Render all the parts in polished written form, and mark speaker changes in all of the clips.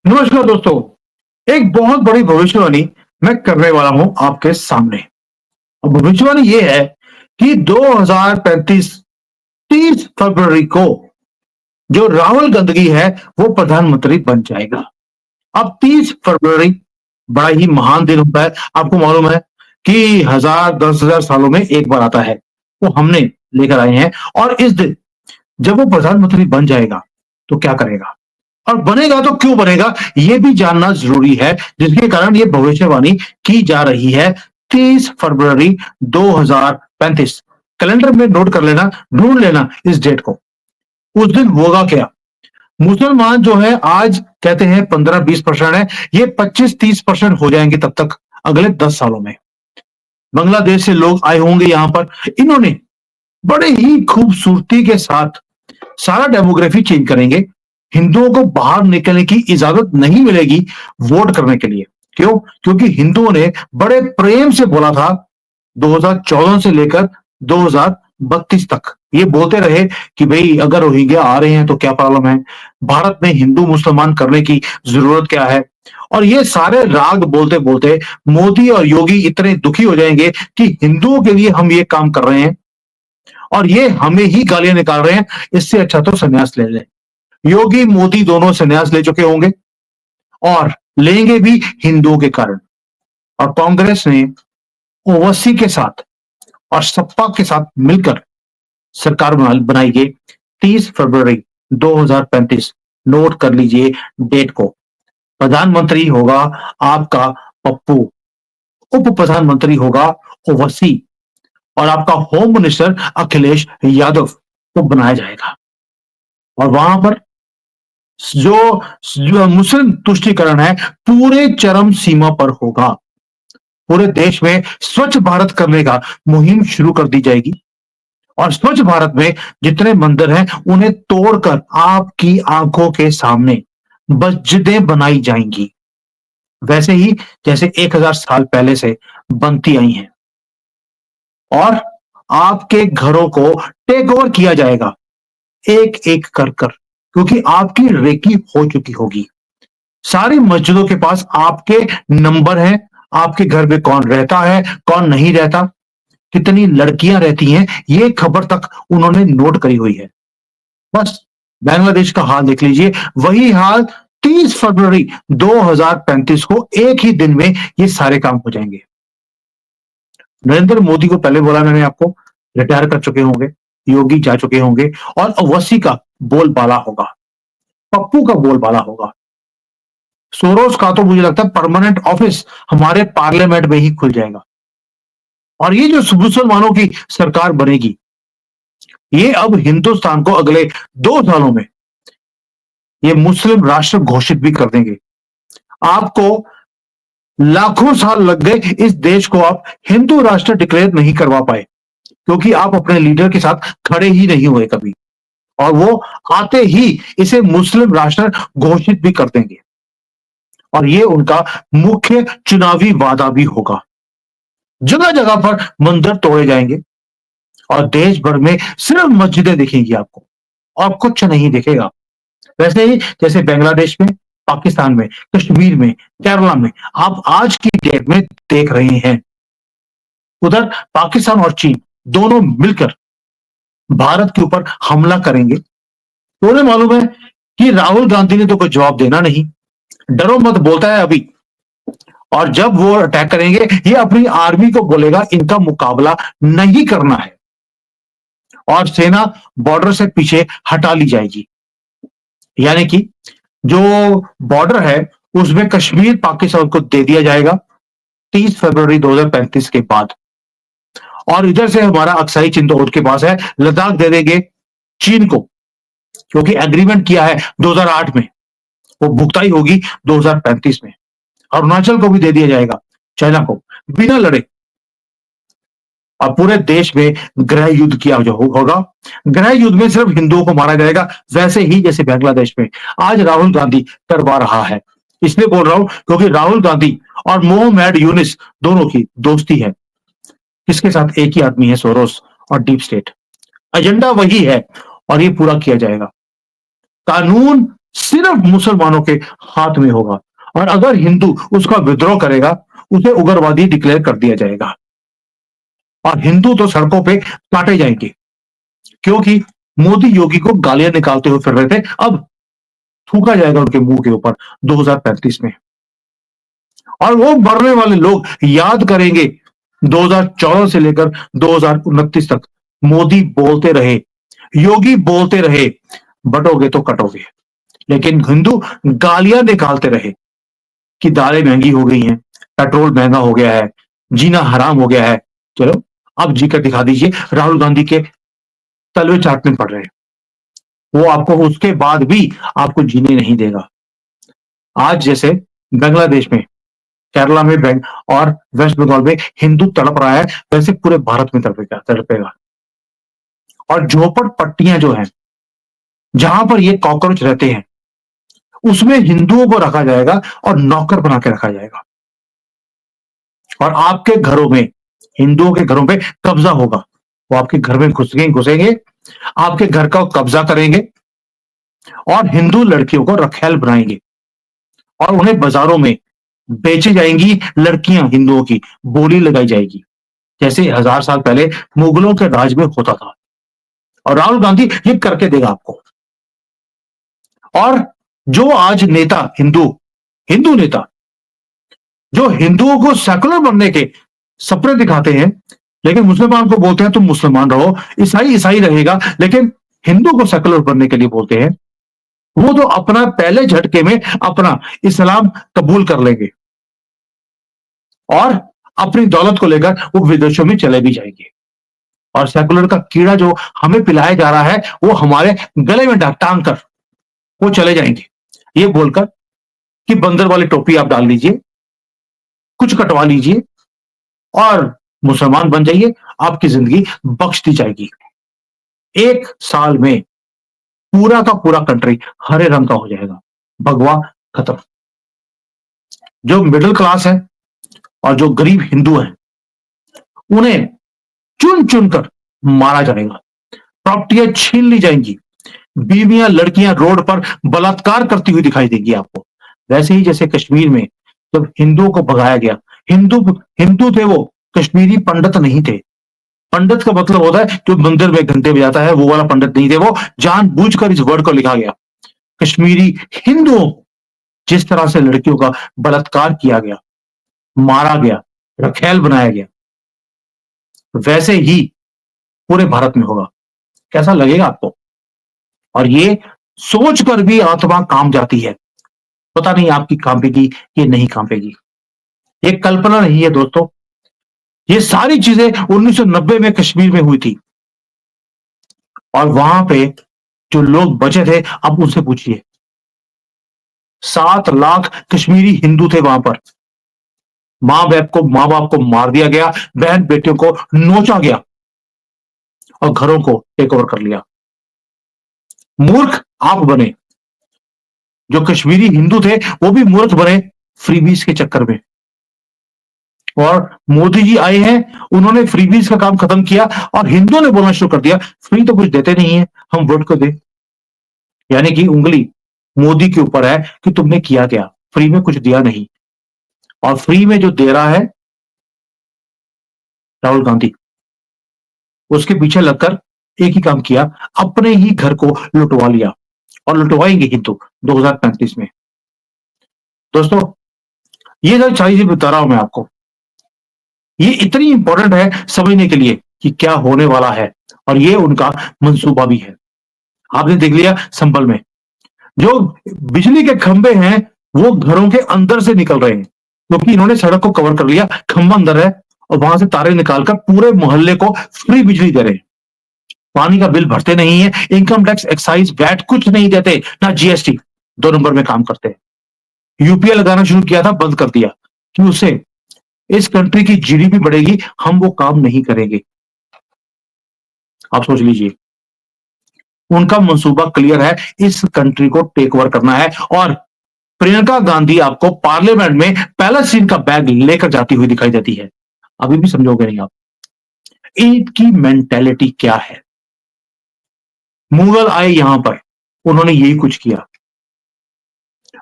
Speaker 1: नमस्कार दोस्तों। एक बहुत बड़ी भविष्यवाणी मैं करने वाला हूं आपके सामने। और भविष्यवाणी ये है कि 2035 30 फरवरी को जो राहुल गांधी है वो प्रधानमंत्री बन जाएगा। अब 30 फरवरी बड़ा ही महान दिन होता है। आपको मालूम है कि 1000 सालों में एक बार आता है। वो हमने लेकर आए हैं। और इस दिन जब वो प्रधानमंत्री बन जाएगा तो क्या करेगा और बनेगा तो क्यों बनेगा, ये भी जानना जरूरी है, जिसके कारण ये भविष्यवाणी की जा रही है। 30 फरवरी 2035 कैलेंडर में नोट कर लेना, ढूंढ लेना इस डेट को। उस दिन होगा क्या? मुसलमान जो है आज कहते हैं 15-20% है, ये 25-30% हो जाएंगे तब तक अगले 10 सालों में। बांग्लादेश से लोग आए होंगे यहां पर। इन्होंने बड़े ही खूबसूरती के साथ सारा डेमोग्राफी चेंज करेंगे। हिंदुओं को बाहर निकलने की इजाजत नहीं मिलेगी वोट करने के लिए। क्यों? क्योंकि हिंदुओं ने बड़े प्रेम से बोला था 2014 से लेकर 2032 तक। ये बोलते रहे कि भाई अगर रोहिंग्या आ रहे हैं तो क्या प्रॉब्लम है, भारत में हिंदू मुसलमान करने की जरूरत क्या है। और ये सारे राग बोलते बोलते मोदी और योगी इतने दुखी हो जाएंगे कि हिंदुओं के लिए हम ये काम कर रहे हैं और ये हमें ही गालियां निकाल रहे हैं, इससे अच्छा तो संन्यास ले लें। योगी मोदी दोनों संन्यास ले चुके होंगे और लेंगे भी हिंदुओं के कारण। और कांग्रेस ने ओवैसी के साथ और सपा के साथ मिलकर सरकार बनाई है। 30 फरवरी 2035 नोट कर लीजिए डेट को। प्रधानमंत्री होगा आपका पप्पू, उप प्रधानमंत्री होगा ओवैसी और आपका होम मिनिस्टर अखिलेश यादव को बनाया जाएगा। और वहां पर जो जो मुस्लिम तुष्टीकरण है पूरे चरम सीमा पर होगा। पूरे देश में स्वच्छ भारत करने का मुहिम शुरू कर दी जाएगी और स्वच्छ भारत में जितने मंदिर हैं उन्हें तोड़कर आपकी आंखों के सामने मस्जिदें बनाई जाएंगी, वैसे ही जैसे 1000 साल पहले से बनती आई हैं। और आपके घरों को टेक ओवर किया जाएगा एक एक कर कर, क्योंकि आपकी रेकी हो चुकी होगी। सारी मस्जिदों के पास आपके नंबर हैं, आपके घर में कौन रहता है कौन नहीं रहता, कितनी लड़कियां रहती हैं, ये खबर तक उन्होंने नोट करी हुई है। बस बांग्लादेश का हाल देख लीजिए, वही हाल 30 फरवरी 2035 को एक ही दिन में ये सारे काम हो जाएंगे। नरेंद्र मोदी को पहले बोला मैंने आपको, रिटायर कर चुके होंगे, योगी जा चुके होंगे और ओवैसी का बोलबाला होगा, पप्पू का बोलबाला होगा। सोरोस का तो मुझे लगता है परमानेंट ऑफिस हमारे पार्लियामेंट में ही खुल जाएगा। और ये जो मुसलमानों की सरकार बनेगी, ये अब हिंदुस्तान को अगले 2 सालों में ये मुस्लिम राष्ट्र घोषित भी कर देंगे। आपको लाखों साल लग गए इस देश को आप हिंदू राष्ट्र डिक्लेयर नहीं करवा पाए, क्योंकि आप अपने लीडर के साथ खड़े ही नहीं हुए कभी। और वो आते ही इसे मुस्लिम राष्ट्र घोषित भी कर देंगे और ये उनका मुख्य चुनावी वादा भी होगा। जगह जगह पर मंदिर तोड़े जाएंगे और देश भर में सिर्फ मस्जिदें दिखेंगी आपको और कुछ नहीं दिखेगा। वैसे ही जैसे बांग्लादेश में, पाकिस्तान में, कश्मीर में, केरला में आप आज की डेट में देख रहे हैं। उधर पाकिस्तान और चीन दोनों मिलकर भारत के ऊपर हमला करेंगे। तो उन्हें मालूम है कि राहुल गांधी ने तो कोई जवाब देना नहीं, डरो मत बोलता है अभी। और जब वो अटैक करेंगे ये अपनी आर्मी को बोलेगा इनका मुकाबला नहीं करना है और सेना बॉर्डर से पीछे हटा ली जाएगी। यानी कि जो बॉर्डर है उसमें कश्मीर पाकिस्तान को दे दिया जाएगा 30 फरवरी 2035 के बाद। और इधर से हमारा अक्साई चिंदोद के पास है, लद्दाख दे देंगे चीन को, क्योंकि एग्रीमेंट किया है 2008 में, वो भुगताई होगी 2035 में। अरुणाचल को भी दे दिया जाएगा चाइना को, बिना लड़े। और पूरे देश में गृह युद्ध किया जो होगा। गृह युद्ध में सिर्फ हिंदुओं को मारा जाएगा, वैसे ही जैसे बांग्लादेश में आज राहुल गांधी करवा रहा है। इसलिए बोल रहा हूं क्योंकि राहुल गांधी और मोहम्मद यूनिस दोनों की दोस्ती है। इसके साथ एक ही आदमी है, सोरोस और डीप स्टेट। एजेंडा वही है और ये पूरा किया जाएगा। कानून सिर्फ मुसलमानों के हाथ में होगा, और अगर हिंदू उसका विद्रोह करेगा, उसे उग्रवादी डिक्लेयर कर दिया जाएगा और हिंदू तो सड़कों पे काटे जाएंगे, क्योंकि मोदी योगी को गालियां निकालते हुए फिर रहे थे, अब थूका जाएगा उनके मुंह के ऊपर 2035 में। और वो मरने वाले लोग याद करेंगे 2014 से लेकर 2029 तक मोदी बोलते रहे, योगी बोलते रहे, बटोगे तो कटोगे, लेकिन हिंदू गालियां निकालते रहे कि दालें महंगी हो गई हैं, पेट्रोल महंगा हो गया है, जीना हराम हो गया है। चलो अब जी कर दिखा दीजिए, राहुल गांधी के तलवे चाटने पड़ रहे हैं, वो आपको उसके बाद भी आपको जीने नहीं देगा। आज जैसे बांग्लादेश में, केरला में बैंक और वेस्ट बंगाल में हिंदू तड़प रहा है, वैसे पूरे भारत में तड़पेगा। और झोपड़ पट्टियां जो हैं, जहां पर ये कॉकरोच रहते हैं, उसमें हिंदुओं को रखा जाएगा और नौकर बना के रखा जाएगा, और आपके घरों में, हिंदुओं के घरों पे कब्जा होगा। वो आपके घर में घुसेंगे, आपके घर का कब्जा करेंगे और हिंदू लड़कियों को रखैल बनाएंगे और उन्हें बाजारों में बेची जाएंगी लड़कियां, हिंदुओं की बोली लगाई जाएगी, जैसे 1000 साल पहले मुगलों के राज में होता था। और राहुल गांधी ये करके देगा आपको। और जो आज नेता, हिंदू नेता जो हिंदुओं को सेकुलर बनने के सपने दिखाते हैं, लेकिन मुसलमान को बोलते हैं तुम मुसलमान रहो, ईसाई ईसाई रहेगा, लेकिन हिंदू को सेकुलर बनने के लिए बोलते हैं, वो तो अपना पहले झटके में अपना इस्लाम कबूल कर लेंगे और अपनी दौलत को लेकर वो विदेशों में चले भी जाएंगे। और सेकुलर का कीड़ा जो हमें पिलाया जा रहा है, वो हमारे गले में टांग कर वो चले जाएंगे, ये बोलकर कि बंदर वाली टोपी आप डाल लीजिए, कुछ कटवा लीजिए और मुसलमान बन जाइए, आपकी जिंदगी बख्श दी जाएगी। 1 साल में पूरा का पूरा कंट्री हरे रंग का हो जाएगा, भगवा खत्म। जो मिडिल क्लास है और जो गरीब हिंदू हैं, उन्हें चुन चुनकर मारा जाएगा, प्रॉपर्टियां छीन ली जाएंगी, बीवियां लड़कियां रोड पर बलात्कार करती हुई दिखाई देंगी आपको। वैसे ही जैसे कश्मीर में जब हिंदुओं को भगाया गया, हिंदू हिंदू थे वो, कश्मीरी पंडित नहीं थे। पंडित का मतलब होता है जो मंदिर में घंटे बजाता है, वो वाला पंडित नहीं थे वो। जानबूझकर इस वर्ड को लिखा गया। कश्मीरी हिंदुओं, जिस तरह से लड़कियों का बलात्कार किया गया, मारा गया, रखैल बनाया गया, वैसे ही पूरे भारत में होगा। कैसा लगेगा आपको? और ये सोचकर भी आत्मा काम जाती है, पता नहीं आपकी कांपेगी कि नहीं कांपेगी। ये कल्पना नहीं है दोस्तों, ये सारी चीजें 1990 में कश्मीर में हुई थी, और वहां पे जो लोग बचे थे, अब उनसे पूछिए। 7 लाख कश्मीरी हिंदू थे वहां पर। माँ बाप को मार दिया गया, बहन बेटियों को नोचा गया और घरों को टेक ओवर कर लिया। मूर्ख आप बने, जो कश्मीरी हिंदू थे वो भी मूर्ख बने फ्रीबीज के चक्कर में। और मोदी जी आए हैं, उन्होंने फ्रीबीज का काम खत्म किया और हिंदुओं ने बोलना शुरू कर दिया फ्री तो कुछ देते नहीं है, हम वोट को दे। यानी कि उंगली मोदी के ऊपर है कि तुमने किया क्या, फ्री में कुछ दिया नहीं। और फ्री में जो दे रहा है राहुल गांधी, उसके पीछे लगकर एक ही काम किया, अपने ही घर को लुटवा लिया और लुटवाएंगे हिंदू 2035 में। दोस्तों, ये जो सारी चीज बता रहा हूं मैं आपको, ये इतनी इंपॉर्टेंट है समझने के लिए कि क्या होने वाला है, और ये उनका मंसूबा भी है। आपने देख लिया संभल में जो बिजली के खंभे हैं, वो घरों के अंदर से निकल रहे हैं, क्योंकि इन्होंने सड़क को कवर कर लिया, खंभा अंदर है और वहां से तारे निकालकर पूरे मोहल्ले को फ्री बिजली दे रहे हैं। पानी का बिल भरते नहीं है, इनकम टैक्स, एक्साइज, वैट कुछ नहीं देते, ना जीएसटी, 2 नंबर में काम करते हैं। यूपीआई लगाना शुरू किया था, बंद कर दिया कि उससे इस कंट्री की जीडीपी बढ़ेगी, हम वो काम नहीं करेंगे। आप सोच लीजिए, उनका मंसूबा क्लियर है, इस कंट्री को टेक ओवर करना है। और प्रियंका गांधी आपको पार्लियामेंट में पैलेस्टीन का बैग लेकर जाती हुई दिखाई देती है। अभी भी समझोगे नहीं आप इनकी मेंटेलिटी क्या है। मुगल आए यहां पर, उन्होंने यही कुछ किया,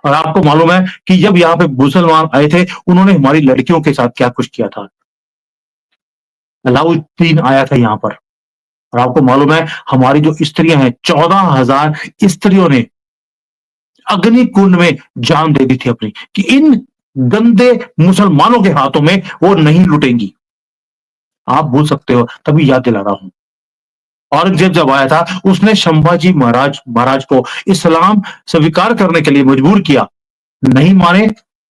Speaker 1: और आपको मालूम है कि जब यहाँ पे मुसलमान आए थे, उन्होंने हमारी लड़कियों के साथ क्या कुछ किया था। अलाउद्दीन आया था यहाँ पर, और आपको मालूम है हमारी जो स्त्रियां हैं, 14,000 स्त्रियों ने अग्नि कुंड में जान दे दी थी अपनी, कि इन गंदे मुसलमानों के हाथों में वो नहीं लुटेंगी। आप भूल सकते हो, तभी याद दिला रहा हूं। औरंगजेब जब आया था, उसने संभाजी महाराज महाराज को इस्लाम स्वीकार करने के लिए मजबूर किया। नहीं माने,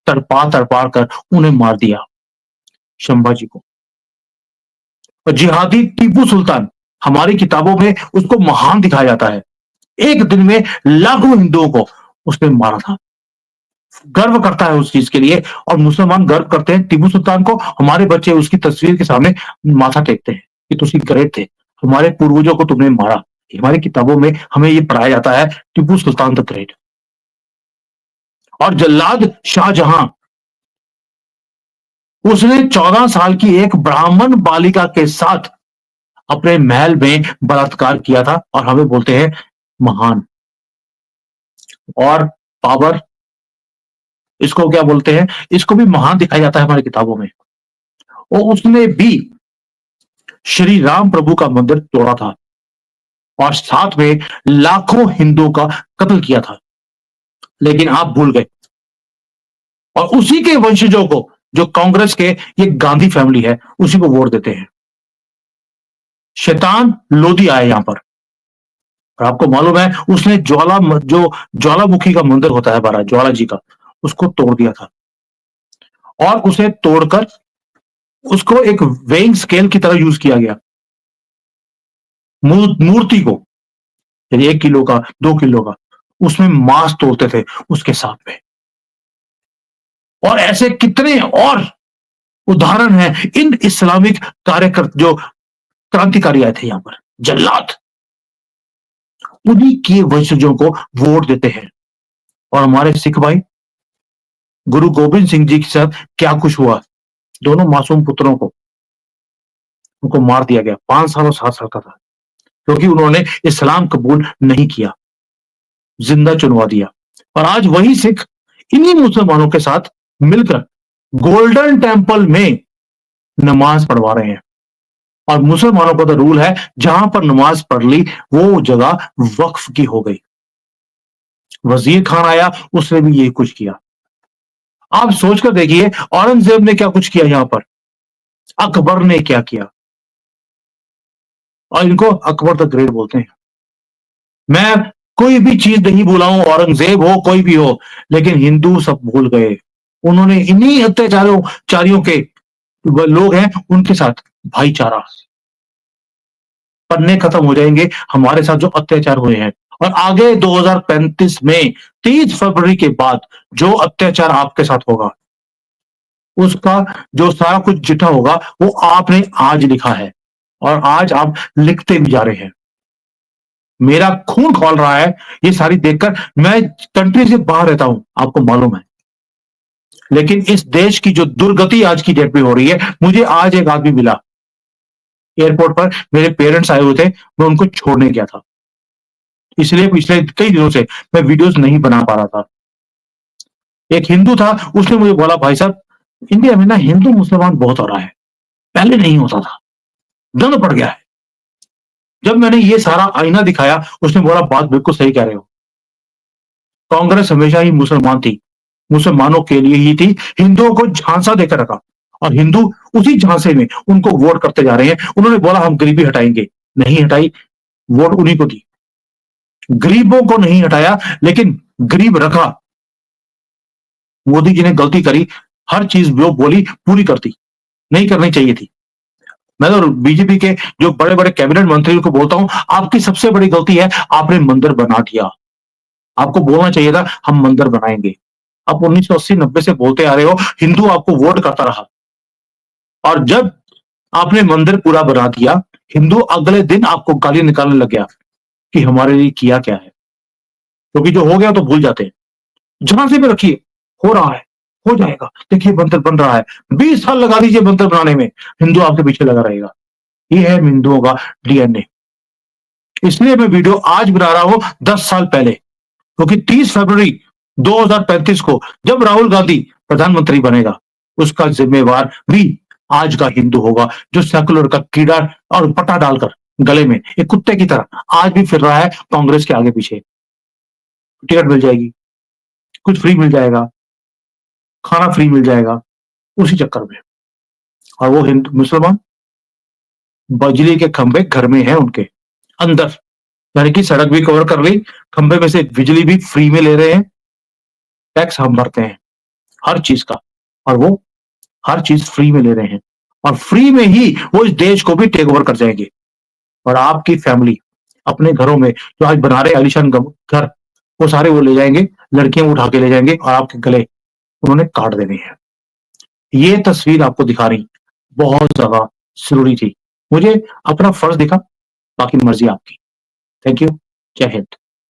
Speaker 1: तड़पा तड़पा कर उन्हें मार दिया, संभाजी को। और जिहादी टीपू सुल्तान, हमारी किताबों में उसको महान दिखाया जाता है। एक दिन में लाखों हिंदुओं को उसने मारा था। गर्व करता है उस चीज के लिए, और मुसलमान गर्व करते हैं टीपू सुल्तान को। हमारे बच्चे उसकी तस्वीर के सामने माथा टेकते हैं कि तुम ग्रेट थे, हमारे पूर्वजों को तुमने मारा। हमारी किताबों में हमें ये पढ़ाया जाता है, टीपू सुल्तान द ग्रेट। और जल्लाद शाहजहां, उसने 14 साल की एक ब्राह्मण बालिका के साथ अपने महल में बलात्कार किया था, और हमें बोलते हैं महान। और बाबर, इसको क्या बोलते हैं, इसको भी महान दिखाया जाता है हमारी किताबों में। और उसने भी श्री राम प्रभु का मंदिर तोड़ा था, और साथ में लाखों हिंदुओं का कत्ल किया था। लेकिन आप भूल गए, और उसी के वंशजों को, जो कांग्रेस के ये गांधी फैमिली है, उसी को वोट देते हैं। शैतान लोधी आया यहां पर, और आपको मालूम है उसने जो ज्वालामुखी का मंदिर होता है हमारा, ज्वाला जी का, उसको तोड़ दिया था। और उसे तोड़कर उसको एक वेइंग स्केल की तरह यूज किया गया। मूर्ति को, यानी 1 किलो का, 2 किलो का, उसमें मांस तोड़ते थे उसके साथ में। और ऐसे कितने और उदाहरण हैं इन इस्लामिक कार्यकर्ता, जो क्रांतिकारी आए थे यहां पर, जल्लाद, उन्हीं के वंशजों को वोट देते हैं। और हमारे सिख भाई, गुरु गोविंद सिंह जी के साथ क्या कुछ हुआ, दोनों मासूम पुत्रों को उनको मार दिया गया। 5 साल और 7 साल का था, क्योंकि उन्होंने इस्लाम कबूल नहीं किया, जिंदा चुनवा दिया। और आज वही सिख इन्हीं मुसलमानों के साथ मिलकर गोल्डन टेम्पल में नमाज पढ़वा रहे हैं। और मुसलमानों का तो रूल है, जहां पर नमाज पढ़ ली वो जगह वक्फ की हो गई। वजीर खान आया, उसने भी यही कुछ किया। आप सोचकर देखिए औरंगजेब ने क्या कुछ किया यहां पर, अकबर ने क्या किया। और इनको अकबर द ग्रेट बोलते हैं। मैं कोई भी चीज नहीं भूला हूं, औरंगजेब हो कोई भी हो, लेकिन हिंदू सब भूल गए। उन्होंने इन्हीं अत्याचारों चारियों के लोग हैं उनके साथ भाईचारा, पन्ने खत्म हो जाएंगे हमारे साथ जो अत्याचार हुए हैं। और आगे 2035 में 30 फरवरी के बाद जो अत्याचार आपके साथ होगा, उसका जो सारा कुछ चिट्ठा होगा, वो आपने आज लिखा है, और आज आप लिखते भी जा रहे हैं। मेरा खून खौल रहा है ये सारी देखकर। मैं कंट्री से बाहर रहता हूं, आपको मालूम है, लेकिन इस देश की जो दुर्गति आज की डेट में हो रही है, मुझे आज एक आदमी मिला एयरपोर्ट पर, मेरे पेरेंट्स आए हुए थे, मैं उनको छोड़ने गया था, इसलिए पिछले कई दिनों से मैं वीडियोस नहीं बना पा रहा था। एक हिंदू था, उसने मुझे बोला, भाई साहब, इंडिया में ना हिंदू मुसलमान बहुत हो रहा है, पहले नहीं होता था, दंड पड़ गया है। जब मैंने ये सारा आईना दिखाया, उसने बोला, बात बिल्कुल सही कह रहे हो, कांग्रेस हमेशा ही मुसलमान थी, मुसलमानों के लिए ही थी, हिंदुओं को झांसा देकर रखा, और हिंदू उसी झांसे में उनको वोट करते जा रहे हैं। उन्होंने बोला हम गरीबी हटाएंगे, नहीं हटाई, वोट उन्हीं को दी। गरीबों को नहीं हटाया, लेकिन गरीब रखा। मोदी जी ने गलती करी, हर चीज जो बोली पूरी करती, नहीं करनी चाहिए थी। मैं तो बीजेपी के जो बड़े बड़े कैबिनेट मंत्री को बोलता हूं, आपकी सबसे बड़ी गलती है, आपने मंदिर बना दिया। आपको बोलना चाहिए था हम मंदिर बनाएंगे। आप 1980-90 से बोलते आ रहे हो, हिंदू आपको वोट करता रहा, और जब आपने मंदिर पूरा बना दिया, हिंदू अगले दिन आपको गाली निकालने लग गया कि हमारे लिए किया क्या है, क्योंकि जो हो गया तो भूल जाते हैं। झांसे में रखिए, हो रहा है, हो जाएगा, देखिए मंदिर बन रहा है, 20 साल लगा दीजिए मंदिर बनाने में, हिंदू आपके पीछे लगा रहेगा। ये है हिंदुओं का डीएनए। इसलिए मैं वीडियो आज बना रहा हूं 10 साल पहले, क्योंकि 30 फरवरी 2035 को जब राहुल गांधी प्रधानमंत्री बनेगा, उसका जिम्मेवार भी आज का हिंदू होगा, जो सेकुलर का कीड़ा और पट्टा डालकर गले में एक कुत्ते की तरह आज भी फिर रहा है कांग्रेस के आगे पीछे। टिकट मिल जाएगी, कुछ फ्री मिल जाएगा, खाना फ्री मिल जाएगा, उसी चक्कर में। और वो हिंदू मुसलमान बिजली के खंभे घर में हैं उनके अंदर, यानी कि सड़क भी कवर कर ली, खंभे में से बिजली भी फ्री में ले रहे हैं, टैक्स हम भरते हैं हर चीज का, और वो हर चीज फ्री में ले रहे हैं, और फ्री में ही वो इस देश को भी टेक ओवर कर जाएंगे। और आपकी फैमिली अपने घरों में जो आज बना रहे आलिशान घर, वो सारे वो ले जाएंगे, लड़कियां उठा के ले जाएंगे और आपके गले उन्होंने काट देने हैं। ये तस्वीर आपको दिखानी बहुत ज्यादा जरूरी थी। मुझे अपना फर्ज दिखा, बाकी मर्जी आपकी। Thank you. जय हिंद।